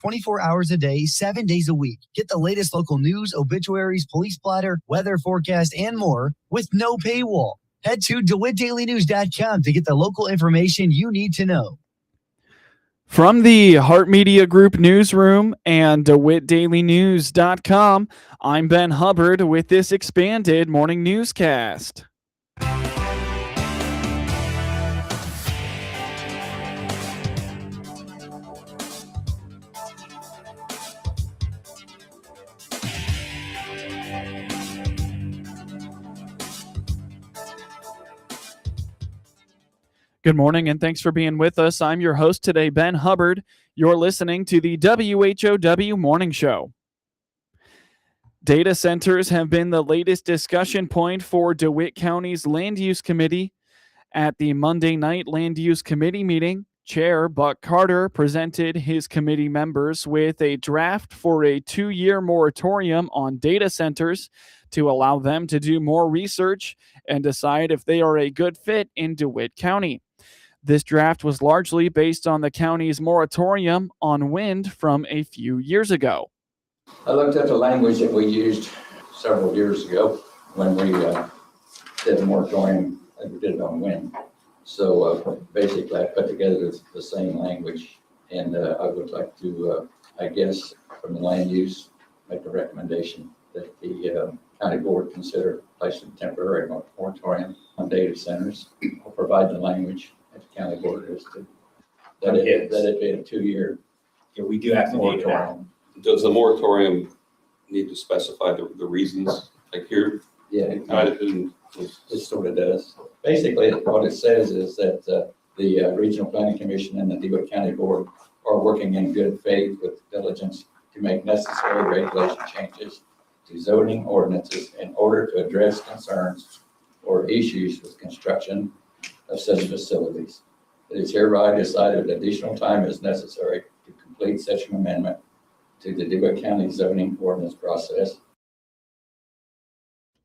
24 hours a day, 7 days a week. Get the latest local news, obituaries, police splatter, weather forecast, and more with no paywall. Head to DeWittDailyNews.com to get the local information you need to know. From the Heart Media Group newsroom and DeWittDailyNews.com, I'm Ben Hubbard with this expanded morning newscast. Good morning, and thanks for being with us. I'm your host today, Ben Hubbard. You're listening to the WHOW Morning Show. Data centers have been the latest discussion point for DeWitt County's Land Use Committee. At the Monday night Land Use Committee meeting, Chair Buck Carter presented his committee members with a draft for a 2-year moratorium on data centers to allow them to do more research and decide if they are a good fit in DeWitt County. This draft was largely based on the county's moratorium on wind from a few years ago. I looked at the language that we used several years ago when we did the moratorium, and we did it on wind. So basically I put together the same language, and I would like to, I guess, from the land use, make a recommendation that the county board consider placing temporary moratorium on data centers. I'll provide the language at the county board as to that it be a 2-year. Yeah, we do have to make that. Does the moratorium need to specify the reasons? Like here? Yeah, It sort of does. Basically, what it says is that the Regional Planning Commission and the DeWitt County Board are working in good faith with diligence to make necessary regulation changes to zoning ordinances in order to address concerns or issues with construction of such facilities. It is hereby decided that additional time is necessary to complete such an amendment to the DeWitt County zoning ordinance process.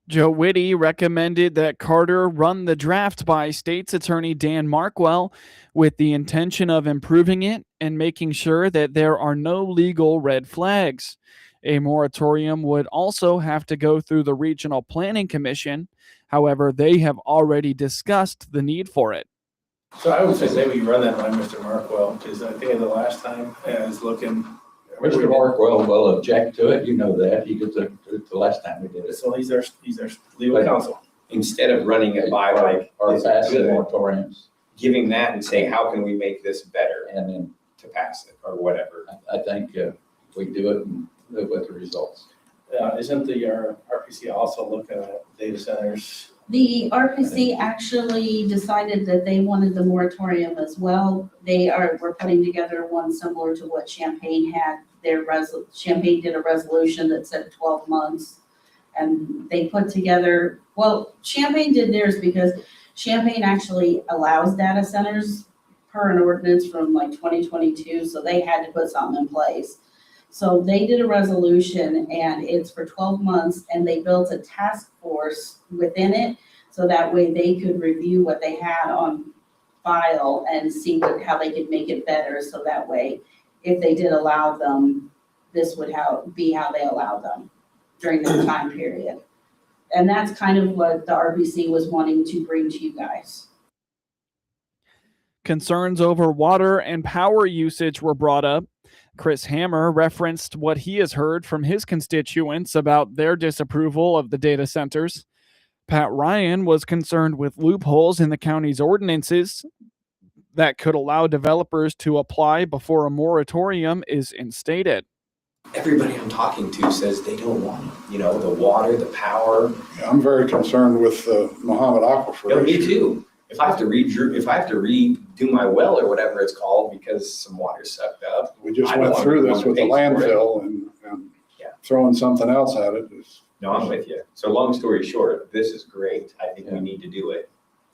Joe Whitty recommended that Carter run the draft by State's Attorney Dan Markwell with the intention of improving it and making sure that there are no legal red flags. A moratorium would also have to go through the Regional Planning Commission. However, they have already discussed the need for it. So I would say maybe you run that by Mr. Markwell, because I think the last time I was looking. Mr. Markwell will object to it. You know that. He did the last time we did it. So he's our legal counsel. Instead of running it by like Or is it pass the good, moratoriums. giving that and saying, how can we make this better And then to pass it or whatever. I think we do it and live with the results. Isn't the RPC also looking at data centers? The RPC actually decided that they wanted the moratorium as well. We're putting together one similar to what Champaign had. Champaign did a resolution that said 12 months. And they put together, Champaign did theirs because Champaign actually allows data centers per an ordinance from like 2022. So they had to put something in place. So they did a resolution and it's for 12 months and they built a task force within it. So that way they could review what they had on file and see how they could make it better. So that way, if they did allow them, this would be how they allowed them during this time period. And that's kind of what the RBC was wanting to bring to you guys. Concerns over water and power usage were brought up. Chris Hammer referenced what he has heard from his constituents about their disapproval of the data centers. Pat Ryan was concerned with loopholes in the county's ordinances that could allow developers to apply before a moratorium is instated. Everybody I'm talking to says they don't want it. The water, the power. Yeah, I'm very concerned with the Muhammad Aquifer. No, me too. If I have to redo my well or whatever it's called because some water sucked up. We just went through this with the landfill and throwing something else at it. No, I'm with you. So long story short, this is great. I think we need to do it.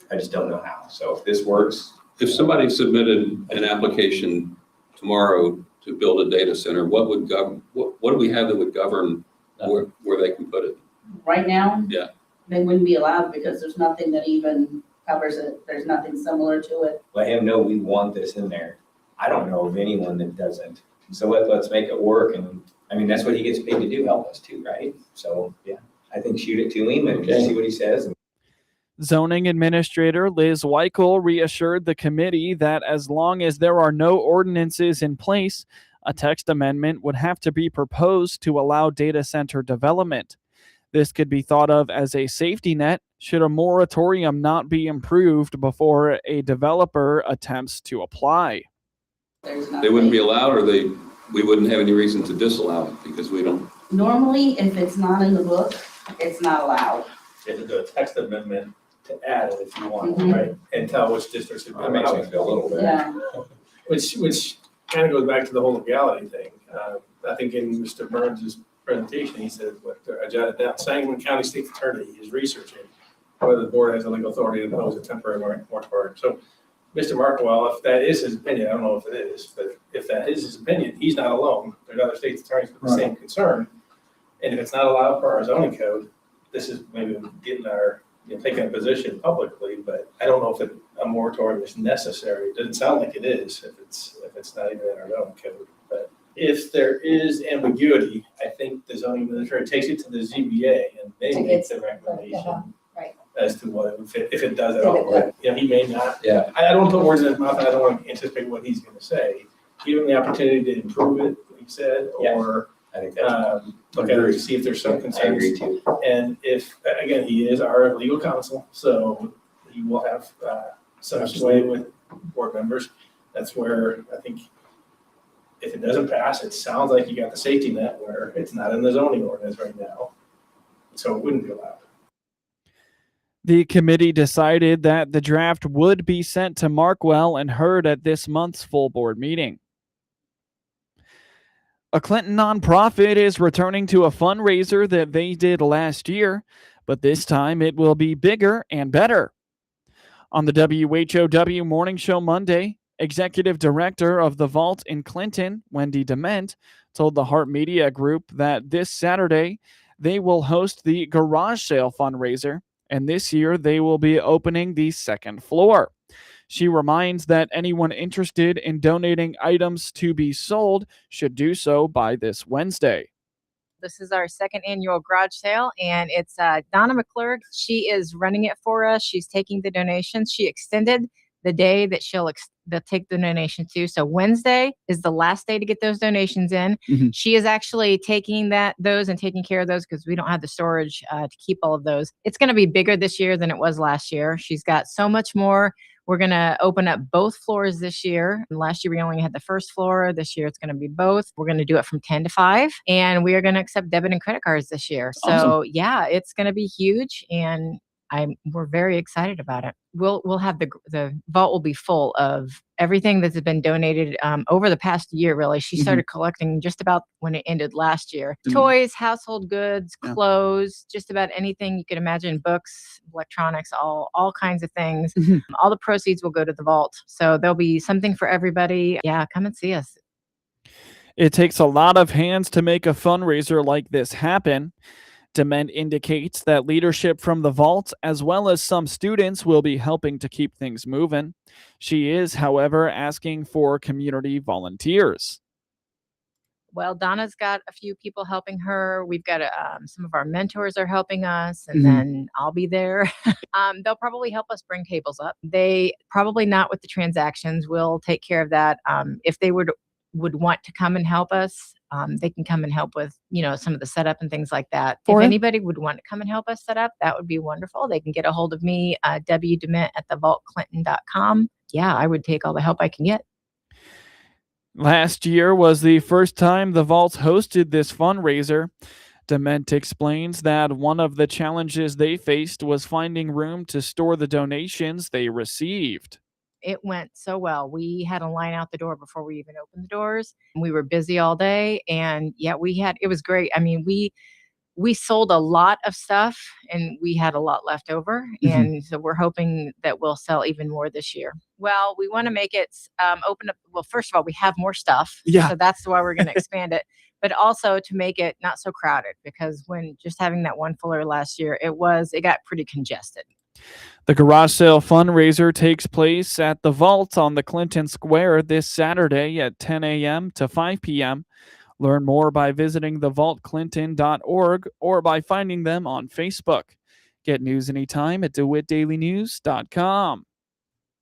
I just don't know how. So if this works. If somebody submitted an application tomorrow to build a data center, what do we have that would govern where they can put it? Right now, Yeah. They wouldn't be allowed because there's nothing that even covers it. There's nothing similar to it. Let him know we want this in there. I don't know of anyone that doesn't. So let's make it work. And I mean, that's what he gets paid to do, help us too, right? So yeah, I think shoot it to him and Okay. see what he says. Zoning Administrator Liz Weichel reassured the committee that as long as there are no ordinances in place, a text amendment would have to be proposed to allow data center development. This could be thought of as a safety net should a moratorium not be improved before a developer attempts to apply. There's They wouldn't be nothing. allowed, or we wouldn't have any reason to disallow it because we don't. Normally, if it's not in the book, it's not allowed. You have to do a text amendment to add it if you want, Mhm. right? And tell which districts would be That makes me allowed. feel a little bit. Yeah. Which kind of goes back to the whole legality thing. I think in Mr. Burns' presentation, he said, I jotted down, Sangamon County State's Attorney is researching whether the board has the legal authority to impose a temporary moratorium. So Mr. Markwell, if that is his opinion, I don't know if it is, but if that is his opinion, he's not alone. There's other state's attorneys with the same concern. And if it's not allowed per our zoning code, this is maybe getting our, taking a position publicly, but I don't know if a moratorium is necessary. It doesn't sound like it is if it's not even in our zoning code. But if there is ambiguity, I think the zoning administrator takes it to the ZBA and they To make get- the recommendation right. as to what it would fit, if it does at all. But, he may not. Yeah. I don't want to put words in his mouth, and I don't want to anticipate what he's going to say. Give him the opportunity to improve it, like he said, Yeah. or I think that's, look at it to see if there's some I concerns. agree too. And if, again, he is our legal counsel, so he will have some sway with board members. That's where I think if it doesn't pass, it sounds like you got the safety net where it's not in the zoning ordinance right now. So it wouldn't be allowed. The committee decided that the draft would be sent to Markwell and heard at this month's full board meeting. A Clinton nonprofit is returning to a fundraiser that they did last year, but this time it will be bigger and better. On the WHOW Morning Show Monday, Executive Director of the Vault in Clinton, Wendy Dement, told the Heart Media Group that this Saturday they will host the garage sale fundraiser, and this year they will be opening the second floor. She reminds that anyone interested in donating items to be sold should do so by this Wednesday. This is our second annual garage sale, and it's Donna McClurg. She is running it for us. She's taking the donations. She extended the day that they'll take the donations to. So Wednesday is the last day to get those donations in. Mhm. She is actually taking those and taking care of those because we don't have the storage to keep all of those. It's going to be bigger this year than it was last year. She's got so much more. We're going to open up both floors this year. And last year, we only had the first floor. This year, it's going to be both. We're going to do it from 10 to 5. And we are going to accept debit and credit cards this year. So, Awesome. yeah, it's going to be huge. And we're very excited about it. We'll have the vault will be full of everything that's been donated over the past year. Really, she started collecting just about when it ended last year. Mhm. Toys, household goods, Yeah. clothes, just about anything you could imagine. Books, electronics, all kinds of things. Mhm. All the proceeds will go to the vault. So there'll be something for everybody. Yeah, come and see us. It takes a lot of hands to make a fundraiser like this happen. Dement indicates that leadership from the vault, as well as some students, will be helping to keep things moving. She is, however, asking for community volunteers. Well, Donna's got a few people helping her. We've got some of our mentors are helping us, and Mhm. then I'll be there. They'll probably help us bring tables up. They probably not with the transactions. We'll take care of that. If they would want to come and help us, they can come and help with, some of the setup and things like that. For If it. anybody would want to come and help us set up, that would be wonderful. They can get a hold of me, wdement@thevaultclinton.com. Yeah, I would take all the help I can get. Last year was the first time the Vault hosted this fundraiser. Dement explains that one of the challenges they faced was finding room to store the donations they received. It went so well. We had a line out the door before we even opened the doors. We were busy all day, and yeah, it was great. I mean, we sold a lot of stuff and we had a lot left over. And so we're hoping that we'll sell even more this year. Well, we want to make it open up. Well, first of all, we have more stuff. Yeah. So that's why we're going to expand it. But also to make it not so crowded, because when just having that one floor last year, it got pretty congested. The garage sale fundraiser takes place at the Vault on the Clinton Square this Saturday at 10 a.m. to 5 p.m. Learn more by visiting thevaultclinton.org or by finding them on Facebook. Get news anytime at DeWittDailyNews.com.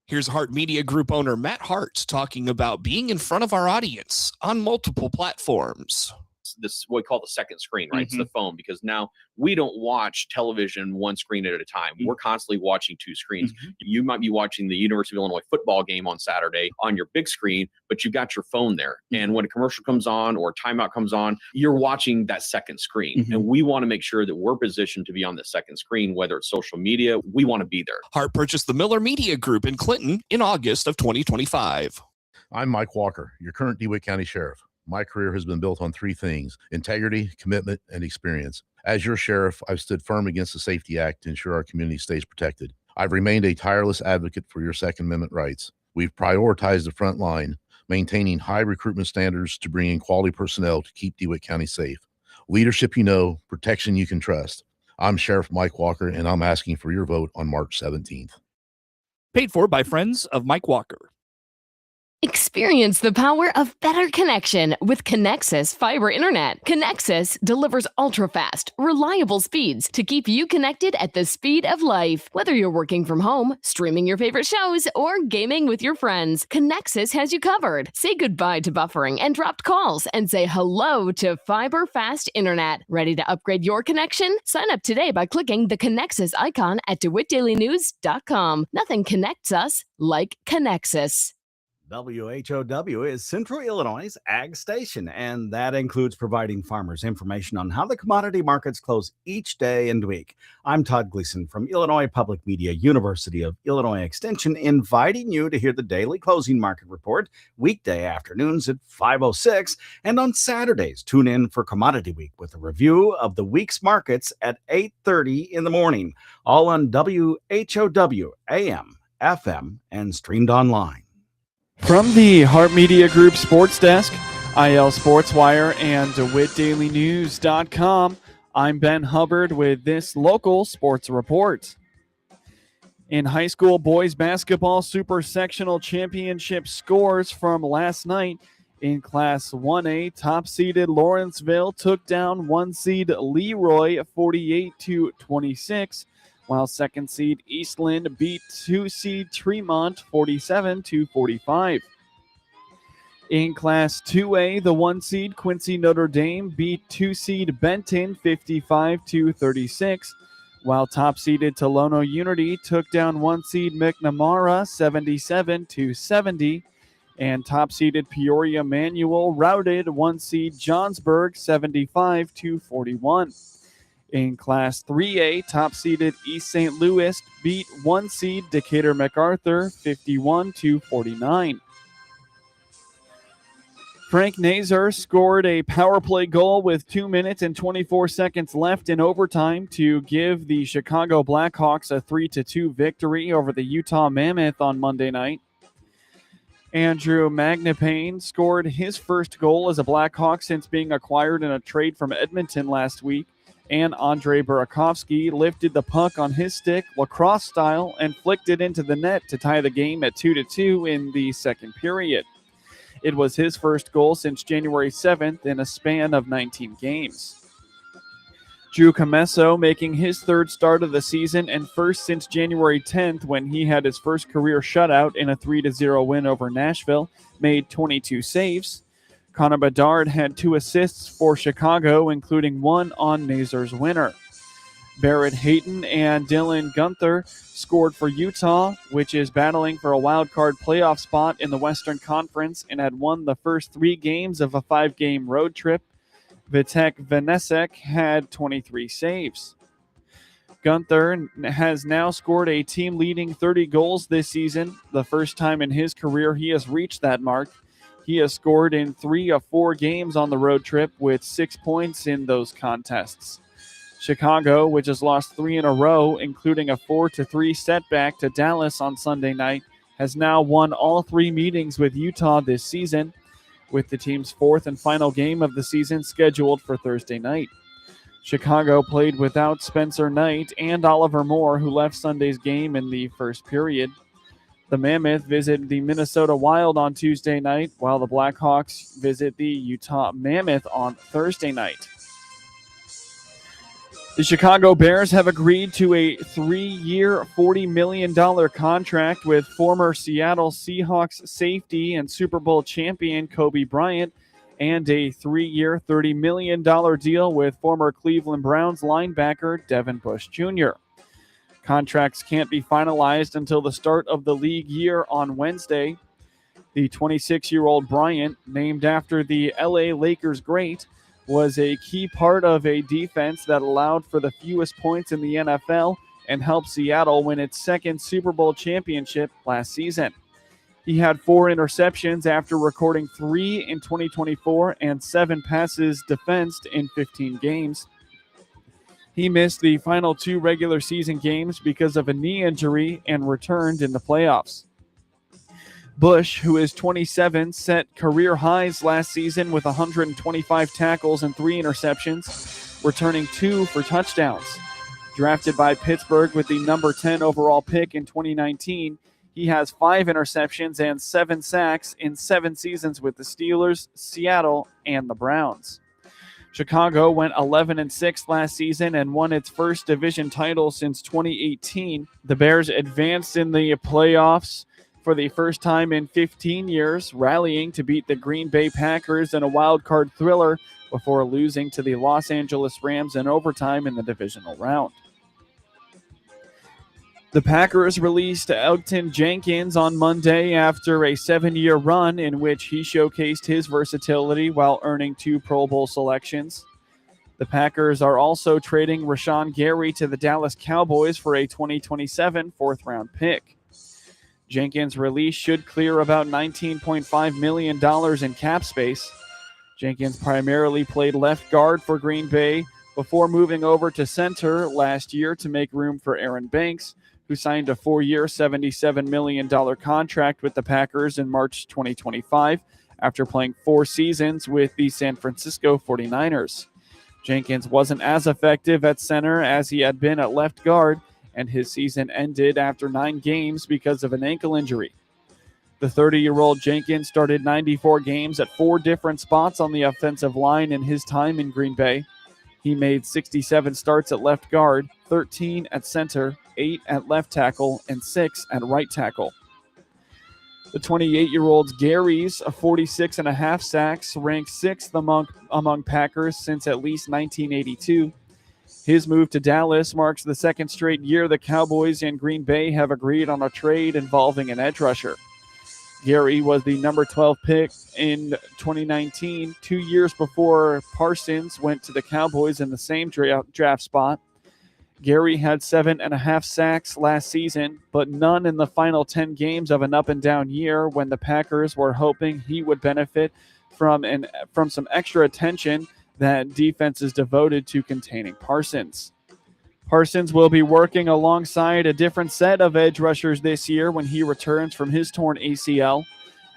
Here's Hart Media Group owner Matt Hart talking about being in front of our audience on multiple platforms. This what we call the second screen, right? It's the phone, because now we don't watch television one screen at a time. We're constantly watching two screens. You might be watching the University of Illinois football game on Saturday on your big screen, but you've got your phone there. And when a commercial comes on or a timeout comes on, you're watching that second screen. And we want to make sure that we're positioned to be on the second screen, whether it's social media, we want to be there. Hart purchased the Miller Media Group in Clinton in August of 2025. I'm Mike Walker, your current DeWitt County Sheriff. My career has been built on three things: integrity, commitment, and experience. As your sheriff, I've stood firm against the Safety Act to ensure our community stays protected. I've remained a tireless advocate for your Second Amendment rights. We've prioritized the front line, maintaining high recruitment standards to bring in quality personnel to keep DeWitt County safe. Leadership you know, protection you can trust. I'm Sheriff Mike Walker, and I'm asking for your vote on March 17th. Paid for by friends of Mike Walker. Experience the power of better connection with Connexus Fiber Internet. Connexus delivers ultra-fast, reliable speeds to keep you connected at the speed of life. Whether you're working from home, streaming your favorite shows, or gaming with your friends, Connexus has you covered. Say goodbye to buffering and dropped calls and say hello to fiber fast internet. Ready to upgrade your connection? Sign up today by clicking the Connexus icon at DeWittDailyNews.com. Nothing connects us like Connexus. WHOW is Central Illinois' ag station, and that includes providing farmers information on how the commodity markets close each day and week. I'm Todd Gleason from Illinois Public Media, University of Illinois Extension, inviting you to hear the daily closing market report weekday afternoons at 5:06, and on Saturdays, tune in for Commodity Week with a review of the week's markets at 8:30 in the morning, all on WHOW, AM, FM, and streamed online. From the Hart Media Group Sports Desk, IL Sports Wire, and DeWittDailyNews.com, I'm Ben Hubbard with this local sports report. In high school boys basketball Super-Sectional Championship scores from last night, in Class 1A, top-seeded Lawrenceville took down 1-seed Leroy 48-26. While second seed Eastland beat 2-seed Tremont 47-45. In Class 2A, the 1-seed Quincy Notre Dame beat 2-seed Benton 55-36, while top-seeded Tolono Unity took down 1-seed McNamara 77-70, and top-seeded Peoria Manual routed 1-seed Johnsburg 75-41. In Class 3A, top-seeded East St. Louis beat 1-seed Decatur MacArthur 51-49. Frank Nazar scored a power play goal with 2 minutes and 24 seconds left in overtime to give the Chicago Blackhawks a 3-2 victory over the Utah Mammoth on Monday night. Andrew Magnapane scored his first goal as a Blackhawk since being acquired in a trade from Edmonton last week. And Andre Burakovsky lifted the puck on his stick, lacrosse style, and flicked it into the net to tie the game at 2-2 in the second period. It was his first goal since January 7th in a span of 19 games. Drew Comesso making his third start of the season and first since January 10th when he had his first career shutout in a 3-0 win over Nashville, made 22 saves. Connor Bedard had 2 assists for Chicago, including one on Nazar's winner. Barrett Hayton and Dylan Gunther scored for Utah, which is battling for a wild card playoff spot in the Western Conference and had won the first 3 games of a 5-game road trip. Vitek Vanesek had 23 saves. Gunther has now scored a team-leading 30 goals this season, the first time in his career he has reached that mark. He has scored in 3 of 4 games on the road trip with 6 points in those contests. Chicago, which has lost 3 in a row, including a 4-3 setback to Dallas on Sunday night, has now won all 3 meetings with Utah this season, with the team's 4th and final game of the season scheduled for Thursday night. Chicago played without Spencer Knight and Oliver Moore, who left Sunday's game in the first period. The Mammoth visit the Minnesota Wild on Tuesday night, while the Blackhawks visit the Utah Mammoth on Thursday night. The Chicago Bears have agreed to a 3-year, $40 million contract with former Seattle Seahawks safety and Super Bowl champion Coby Bryant, and a 3-year, $30 million deal with former Cleveland Browns linebacker Devin Bush Jr. Contracts can't be finalized until the start of the league year on Wednesday. The 26-year-old Bryant, named after the LA Lakers great, was a key part of a defense that allowed for the fewest points in the NFL and helped Seattle win its second Super Bowl championship last season. He had 4 interceptions after recording 3 in 2024 and 7 passes defensed in 15 games. He missed the final 2 regular season games because of a knee injury and returned in the playoffs. Bush, who is 27, set career highs last season with 125 tackles and 3 interceptions, returning 2 for touchdowns. Drafted by Pittsburgh with the number 10 overall pick in 2019, he has 5 interceptions and 7 sacks in 7 seasons with the Steelers, Seattle, and the Browns. Chicago went 11-6 last season and won its first division title since 2018. The Bears advanced in the playoffs for the first time in 15 years, rallying to beat the Green Bay Packers in a wild card thriller before losing to the Los Angeles Rams in overtime in the divisional round. The Packers released Elgton Jenkins on Monday after a 7-year run in which he showcased his versatility while earning 2 Pro Bowl selections. The Packers are also trading Rashan Gary to the Dallas Cowboys for a 2027 fourth-round pick. Jenkins' release should clear about $19.5 million in cap space. Jenkins primarily played left guard for Green Bay before moving over to center last year to make room for Aaron Banks, who signed a 4-year, $77 million contract with the Packers in March 2025 after playing 4 seasons with the San Francisco 49ers. Jenkins wasn't as effective at center as he had been at left guard, and his season ended after 9 games because of an ankle injury. The 30-year-old Jenkins started 94 games at 4 different spots on the offensive line in his time in Green Bay. He made 67 starts at left guard, 13 at center, 8 at left tackle, and 6 at right tackle. The 28-year-old Gary's 46.5 sacks ranked 6th among Packers since at least 1982. His move to Dallas marks the 2nd straight year the Cowboys and Green Bay have agreed on a trade involving an edge rusher. Gary was the number 12 pick in 2019, 2 years before Parsons went to the Cowboys in the same draft spot. Gary had 7.5 sacks last season, but none in the final 10 games of an up-and-down year when the Packers were hoping he would benefit from some extra attention that defense is devoted to containing Parsons. Parsons will be working alongside a different set of edge rushers this year when he returns from his torn ACL.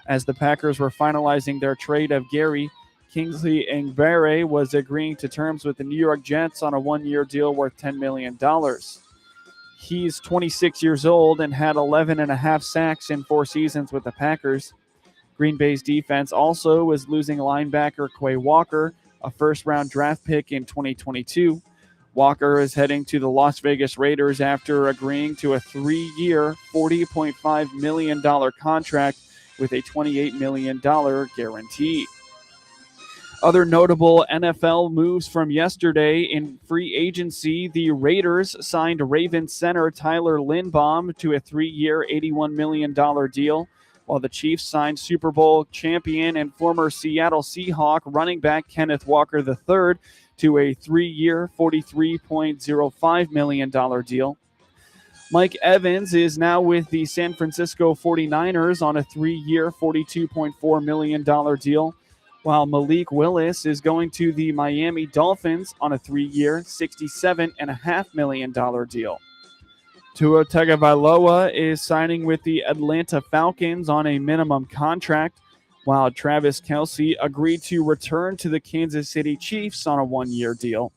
As the Packers were finalizing their trade of Gary, Kingsley Enagbare was agreeing to terms with the New York Jets on a 1-year deal worth $10 million. He's 26 years old and had 11.5 sacks in 4 seasons with the Packers. Green Bay's defense also was losing linebacker Quay Walker, a first-round draft pick in 2022. Walker is heading to the Las Vegas Raiders after agreeing to a 3-year, $40.5 million contract with a $28 million guarantee. Other notable NFL moves from yesterday in free agency, the Raiders signed Ravens center Tyler Linbaum to a 3-year, $81 million deal, while the Chiefs signed Super Bowl champion and former Seattle Seahawk running back Kenneth Walker III to a 3-year, $43.05 million deal. Mike Evans is now with the San Francisco 49ers on a 3-year, $42.4 million deal, while Malik Willis is going to the Miami Dolphins on a 3-year, $67.5 million deal. Tua Tagovailoa is signing with the Atlanta Falcons on a minimum contract, while Travis Kelce agreed to return to the Kansas City Chiefs on a 1-year deal.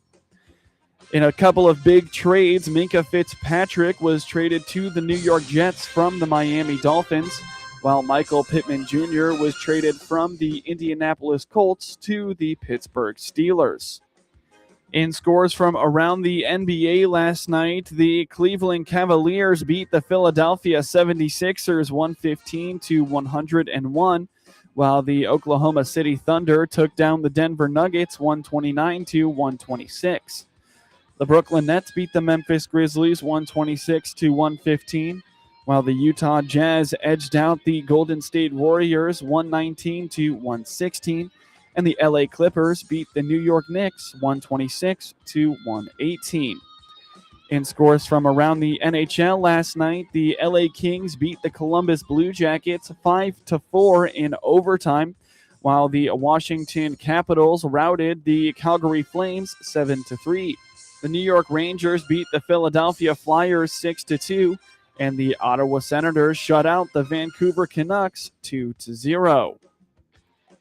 In a couple of big trades, Minka Fitzpatrick was traded to the New York Jets from the Miami Dolphins, while Michael Pittman Jr. was traded from the Indianapolis Colts to the Pittsburgh Steelers. In scores from around the NBA last night, the Cleveland Cavaliers beat the Philadelphia 76ers 115-101, while the Oklahoma City Thunder took down the Denver Nuggets 129-126. The Brooklyn Nets beat the Memphis Grizzlies 126-115, while the Utah Jazz edged out the Golden State Warriors 119-116, and the LA Clippers beat the New York Knicks 126-118. In scores from around the NHL last night, the LA Kings beat the Columbus Blue Jackets 5-4 in overtime, while the Washington Capitals routed the Calgary Flames 7-3. The New York Rangers beat the Philadelphia Flyers 6-2, and the Ottawa Senators shut out the Vancouver Canucks 2-0.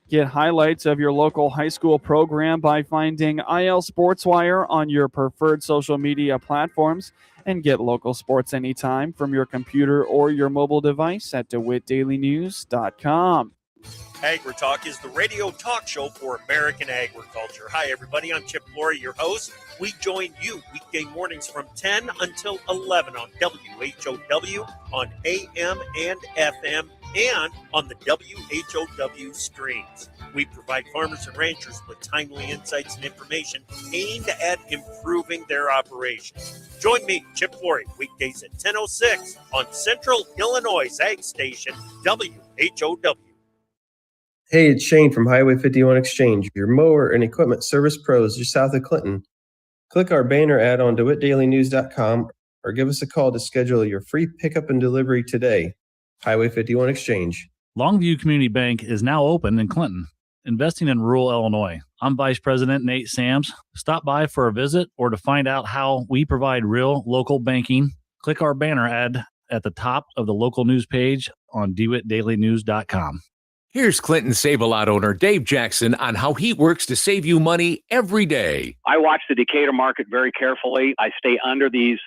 Get highlights of your local high school program by finding IL SportsWire on your preferred social media platforms, and get local sports anytime from your computer or your mobile device at DeWittDailyNews.com. AgriTalk is the radio talk show for American agriculture. Hi, everybody. I'm Chip Flory, your host. We join you weekday mornings from 10 until 11 on WHOW, on AM and FM, and on the WHOW streams. We provide farmers and ranchers with timely insights and information aimed at improving their operations. Join me, Chip Flory, weekdays at 10:06 on Central Illinois Ag Station, WHOW. Hey, it's Shane from Highway 51 Exchange, your mower and equipment service pros just south of Clinton. Click our banner ad on DeWittDailyNews.com or give us a call to schedule your free pickup and delivery today. Highway 51 Exchange. Longview Community Bank is now open in Clinton, investing in rural Illinois. I'm Vice President Nate Sams. Stop by for a visit or to find out how we provide real local banking. Click our banner ad at the top of the local news page on DeWittDailyNews.com. Here's Clinton Save-A-Lot owner Dave Jackson on how he works to save you money every day. I watch the Decatur market very carefully. I stay under these,